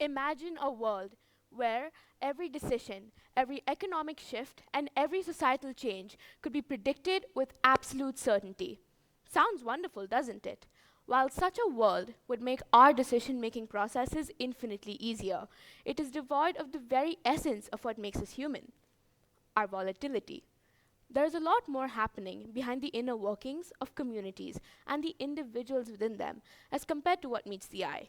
Imagine a world where every decision, every economic shift, and every societal change could be predicted with absolute certainty. Sounds wonderful, doesn't it? While such a world would make our decision making processes infinitely easier, it is devoid of the very essence of what makes us human, our volatility. There's a lot more happening behind the inner workings of communities and the individuals within them as compared to what meets the eye.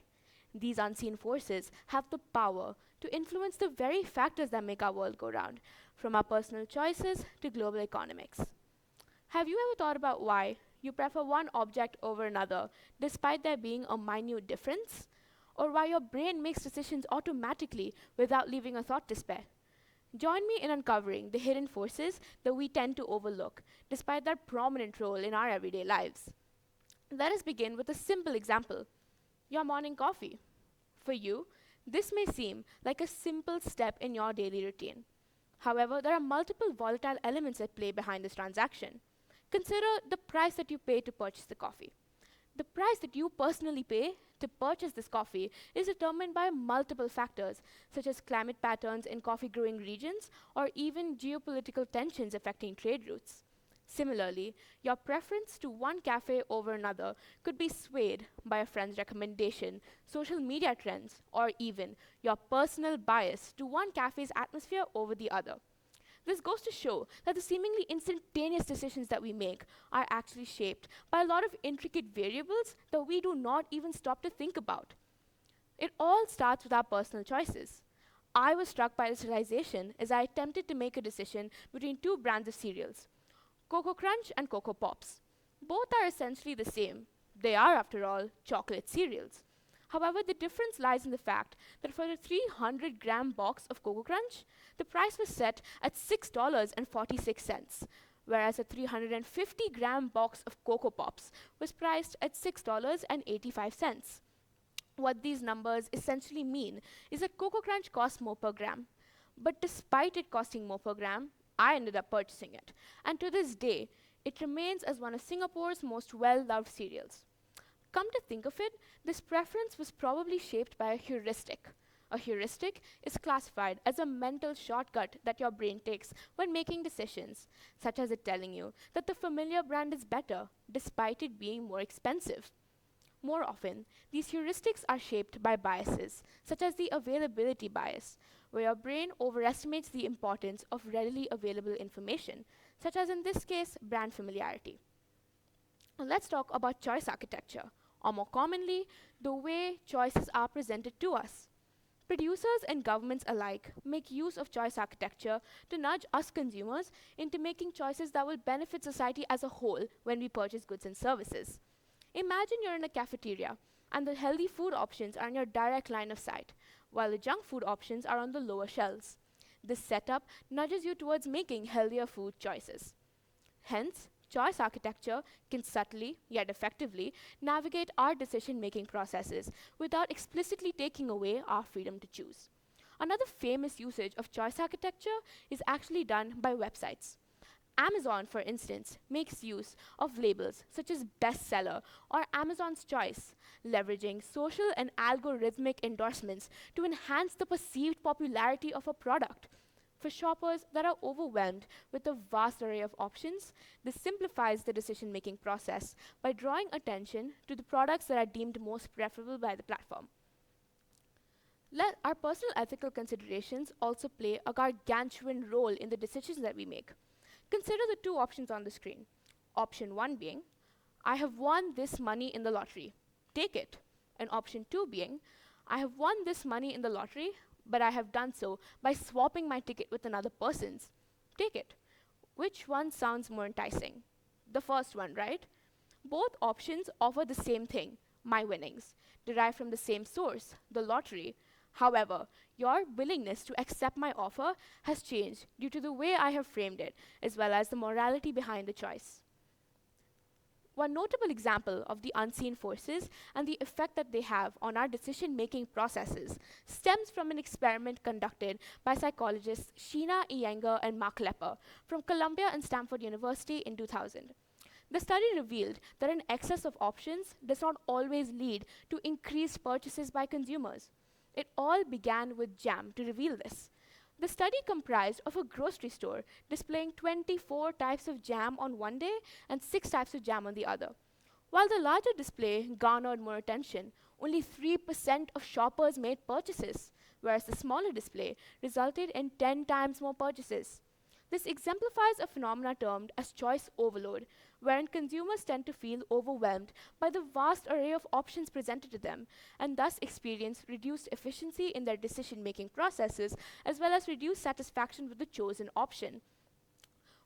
These unseen forces have the power to influence the very factors that make our world go round, from our personal choices to global economics. Have you ever thought about why you prefer one object over another despite there being a minute difference? Or why your brain makes decisions automatically without leaving a thought to spare? Join me in uncovering the hidden forces that we tend to overlook, despite their prominent role in our everyday lives. Let us begin with a simple example: your morning coffee. For you, this may seem like a simple step in your daily routine. However, there are multiple volatile elements at play behind this transaction. Consider the price that you pay to purchase the coffee. The price that you personally pay to purchase this coffee is determined by multiple factors, such as climate patterns in coffee growing regions or even geopolitical tensions affecting trade routes. Similarly, your preference to one cafe over another could be swayed by a friend's recommendation, social media trends, or even your personal bias to one cafe's atmosphere over the other. This goes to show that the seemingly instantaneous decisions that we make are actually shaped by a lot of intricate variables that we do not even stop to think about. It all starts with our personal choices. I was struck by this realization as I attempted to make a decision between two brands of cereals, Cocoa Crunch and Cocoa Pops. Both are essentially the same. They are, after all, chocolate cereals. However, the difference lies in the fact that for the 300-gram box of Cocoa Crunch, the price was set at $6.46, whereas a 350-gram box of Cocoa Pops was priced at $6.85. What these numbers essentially mean is that Cocoa Crunch costs more per gram. But despite it costing more per gram, I ended up purchasing it. And to this day, it remains as one of Singapore's most well-loved cereals. Come to think of it, this preference was probably shaped by a heuristic. A heuristic is classified as a mental shortcut that your brain takes when making decisions, such as it telling you that the familiar brand is better, despite it being more expensive. More often, these heuristics are shaped by biases, such as the availability bias, where your brain overestimates the importance of readily available information, such as in this case, brand familiarity. Now let's talk about choice architecture, or more commonly, the way choices are presented to us. Producers and governments alike make use of choice architecture to nudge us consumers into making choices that will benefit society as a whole when we purchase goods and services. Imagine you're in a cafeteria and the healthy food options are in your direct line of sight, while the junk food options are on the lower shelves. This setup nudges you towards making healthier food choices. Hence, choice architecture can subtly, yet effectively, navigate our decision-making processes without explicitly taking away our freedom to choose. Another famous usage of choice architecture is actually done by websites. Amazon, for instance, makes use of labels such as bestseller or Amazon's choice, leveraging social and algorithmic endorsements to enhance the perceived popularity of a product. For shoppers that are overwhelmed with a vast array of options, this simplifies the decision-making process by drawing attention to the products that are deemed most preferable by the platform. Our personal ethical considerations also play a gargantuan role in the decisions that we make. Consider the two options on the screen. Option 1 being, I have won this money in the lottery. Take it. And option 2 being, I have won this money in the lottery, but I have done so by swapping my ticket with another person's. Take it. Which one sounds more enticing? The first one, right? Both options offer the same thing, my winnings, derived from the same source, the lottery. However, your willingness to accept my offer has changed due to the way I have framed it, as well as the morality behind the choice. One notable example of the unseen forces and the effect that they have on our decision-making processes stems from an experiment conducted by psychologists Sheena Iyengar and Mark Lepper from Columbia and Stanford University in 2000. The study revealed that an excess of options does not always lead to increased purchases by consumers. It all began with jam to reveal this. The study comprised of a grocery store displaying 24 types of jam on one day and 6 types of jam on the other. While the larger display garnered more attention, only 3% of shoppers made purchases, whereas the smaller display resulted in 10 times more purchases. This exemplifies a phenomenon termed as choice overload, wherein consumers tend to feel overwhelmed by the vast array of options presented to them and thus experience reduced efficiency in their decision making processes as well as reduced satisfaction with the chosen option.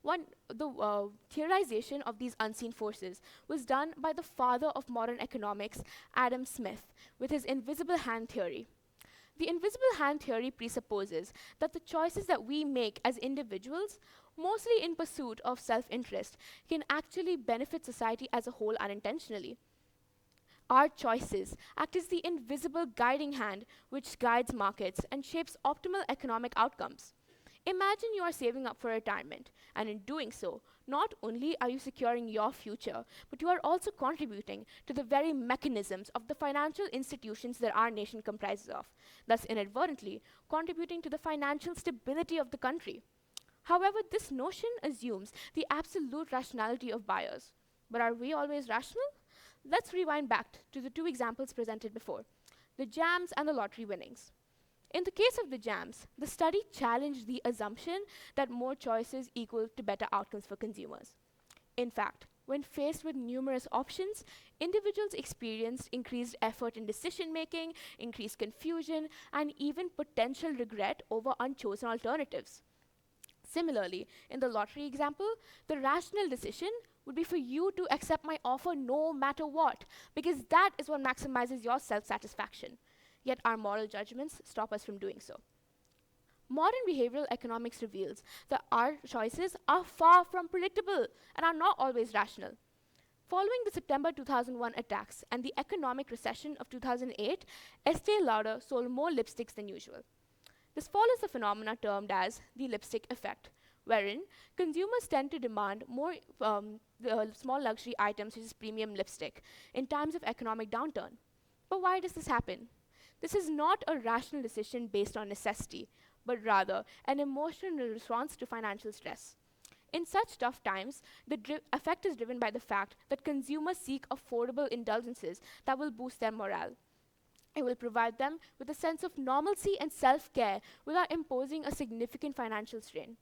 The theorization of these unseen forces was done by the father of modern economics, Adam Smith, with his invisible hand theory. The invisible hand theory presupposes that the choices that we make as individuals, mostly in pursuit of self interest, can actually benefit society as a whole unintentionally. Our choices act as the invisible guiding hand which guides markets and shapes optimal economic outcomes. Imagine you are saving up for retirement, and in doing so, not only are you securing your future, but you are also contributing to the very mechanisms of the financial institutions that our nation comprises of, thus inadvertently contributing to the financial stability of the country. However, this notion assumes the absolute rationality of buyers. But are we always rational? Let's rewind back to the two examples presented before, the jams and the lottery winnings. In the case of the jams, the study challenged the assumption that more choices equal to better outcomes for consumers. In fact, when faced with numerous options, individuals experienced increased effort in decision making, increased confusion, and even potential regret over unchosen alternatives. Similarly, in the lottery example, the rational decision would be for you to accept my offer no matter what, because that is what maximizes your self satisfaction. Yet our moral judgments stop us from doing so. Modern behavioral economics reveals that our choices are far from predictable and are not always rational. Following the September 2001 attacks and the economic recession of 2008, Estee Lauder sold more lipsticks than usual. This follows the phenomena termed as the lipstick effect, wherein consumers tend to demand more small luxury items such as premium lipstick in times of economic downturn. But why does this happen? This is not a rational decision based on necessity, but rather an emotional response to financial stress. In such tough times, the effect is driven by the fact that consumers seek affordable indulgences that will boost their morale. It will provide them with a sense of normalcy and self-care without imposing a significant financial strain.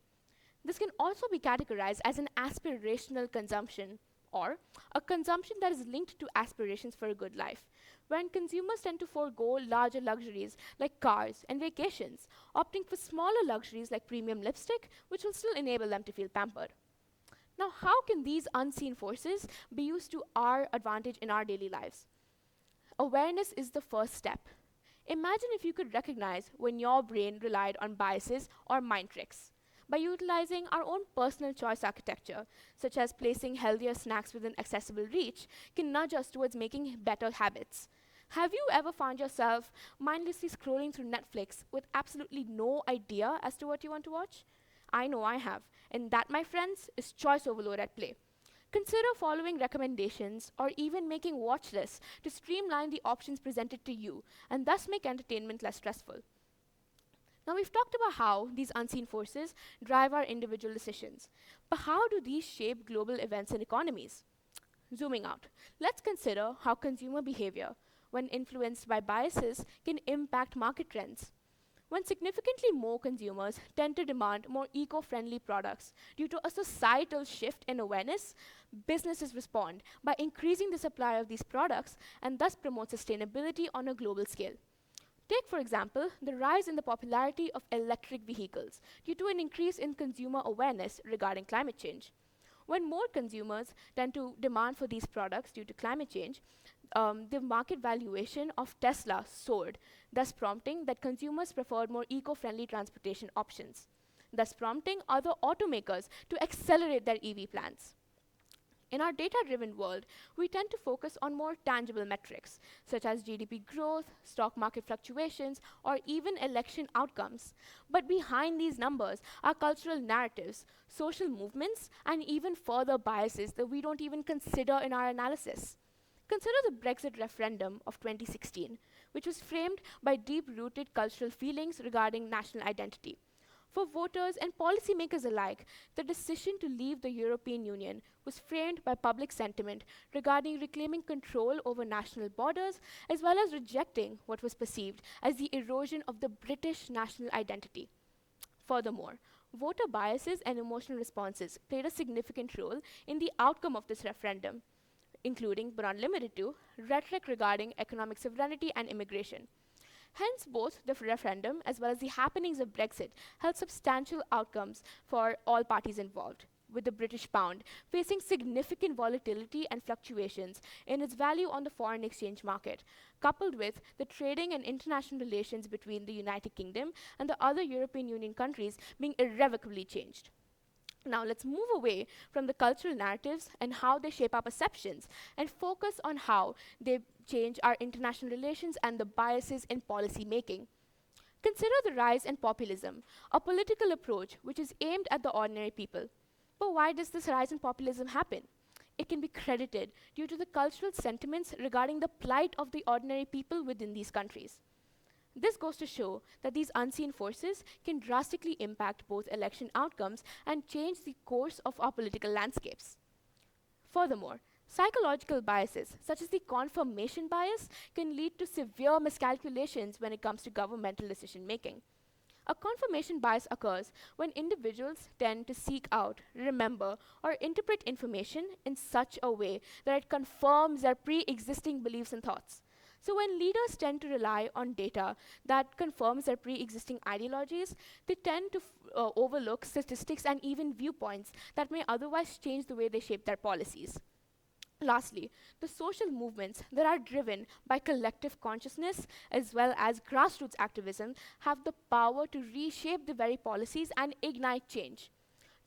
This can also be categorized as an aspirational consumption, or a consumption that is linked to aspirations for a good life, wherein consumers tend to forego larger luxuries like cars and vacations, opting for smaller luxuries like premium lipstick, which will still enable them to feel pampered. Now, how can these unseen forces be used to our advantage in our daily lives? Awareness is the first step. Imagine if you could recognize when your brain relied on biases or mind tricks. By utilizing our own personal choice architecture, such as placing healthier snacks within accessible reach, can nudge us towards making better habits. Have you ever found yourself mindlessly scrolling through Netflix with absolutely no idea as to what you want to watch? I know I have, and that, my friends, is choice overload at play. Consider following recommendations or even making watch lists to streamline the options presented to you and thus make entertainment less stressful. Now, we've talked about how these unseen forces drive our individual decisions, but how do these shape global events and economies? Zooming out, let's consider how consumer behavior, when influenced by biases, can impact market trends. When significantly more consumers tend to demand more eco-friendly products due to a societal shift in awareness, businesses respond by increasing the supply of these products and thus promote sustainability on a global scale. Take, for example, the rise in the popularity of electric vehicles due to an increase in consumer awareness regarding climate change. When more consumers tend to demand for these products due to climate change, the market valuation of Tesla soared, thus prompting that consumers preferred more eco-friendly transportation options, thus prompting other automakers to accelerate their EV plans. In our data-driven world, we tend to focus on more tangible metrics, such as GDP growth, stock market fluctuations, or even election outcomes. But behind these numbers are cultural narratives, social movements, and even further biases that we don't even consider in our analysis. Consider the Brexit referendum of 2016, which was framed by deep-rooted cultural feelings regarding national identity. For voters and policymakers alike, the decision to leave the European Union was framed by public sentiment regarding reclaiming control over national borders, as well as rejecting what was perceived as the erosion of the British national identity. Furthermore, voter biases and emotional responses played a significant role in the outcome of this referendum, including, but not limited to, rhetoric regarding economic sovereignty and immigration. Hence, both the referendum as well as the happenings of Brexit held substantial outcomes for all parties involved, with the British pound facing significant volatility and fluctuations in its value on the foreign exchange market, coupled with the trading and international relations between the United Kingdom and the other European Union countries being irrevocably changed. Now, let's move away from the cultural narratives and how they shape our perceptions and focus on how they change our international relations and the biases in policy making. Consider the rise in populism, a political approach which is aimed at the ordinary people. But why does this rise in populism happen? It can be credited due to the cultural sentiments regarding the plight of the ordinary people within these countries. This goes to show that these unseen forces can drastically impact both election outcomes and change the course of our political landscapes. Furthermore, psychological biases, such as the confirmation bias, can lead to severe miscalculations when it comes to governmental decision making. A confirmation bias occurs when individuals tend to seek out, remember, or interpret information in such a way that it confirms their pre-existing beliefs and thoughts. So when leaders tend to rely on data that confirms their pre-existing ideologies, they tend to overlook statistics and even viewpoints that may otherwise change the way they shape their policies. Lastly, the social movements that are driven by collective consciousness as well as grassroots activism have the power to reshape the very policies and ignite change.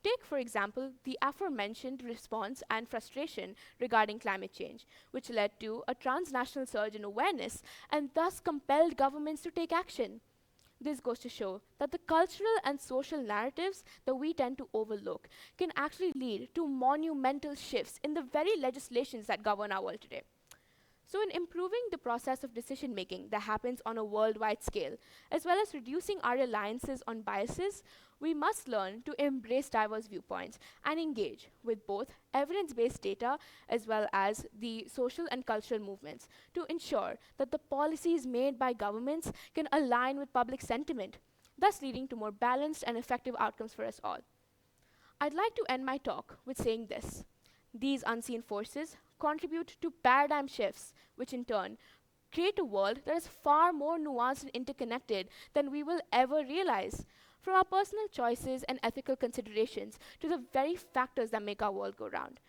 Take, for example, the aforementioned response and frustration regarding climate change, which led to a transnational surge in awareness and thus compelled governments to take action. This goes to show that the cultural and social narratives that we tend to overlook can actually lead to monumental shifts in the very legislations that govern our world today. So in improving the process of decision making that happens on a worldwide scale, as well as reducing our reliances on biases, we must learn to embrace diverse viewpoints and engage with both evidence-based data as well as the social and cultural movements to ensure that the policies made by governments can align with public sentiment, thus leading to more balanced and effective outcomes for us all. I'd like to end my talk with saying this. These unseen forces contribute to paradigm shifts, which in turn create a world that is far more nuanced and interconnected than we will ever realize. From our personal choices and ethical considerations to the very factors that make our world go round.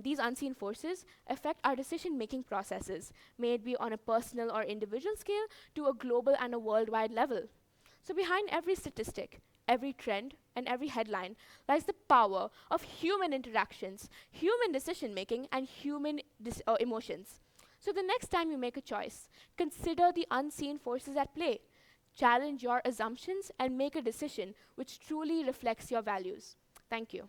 These unseen forces affect our decision-making processes, may it be on a personal or individual scale to a global and a worldwide level. So behind every statistic, every trend, and every headline lies the power of human interactions, human decision-making, and human emotions. So the next time you make a choice, consider the unseen forces at play. Challenge your assumptions and make a decision which truly reflects your values. Thank you.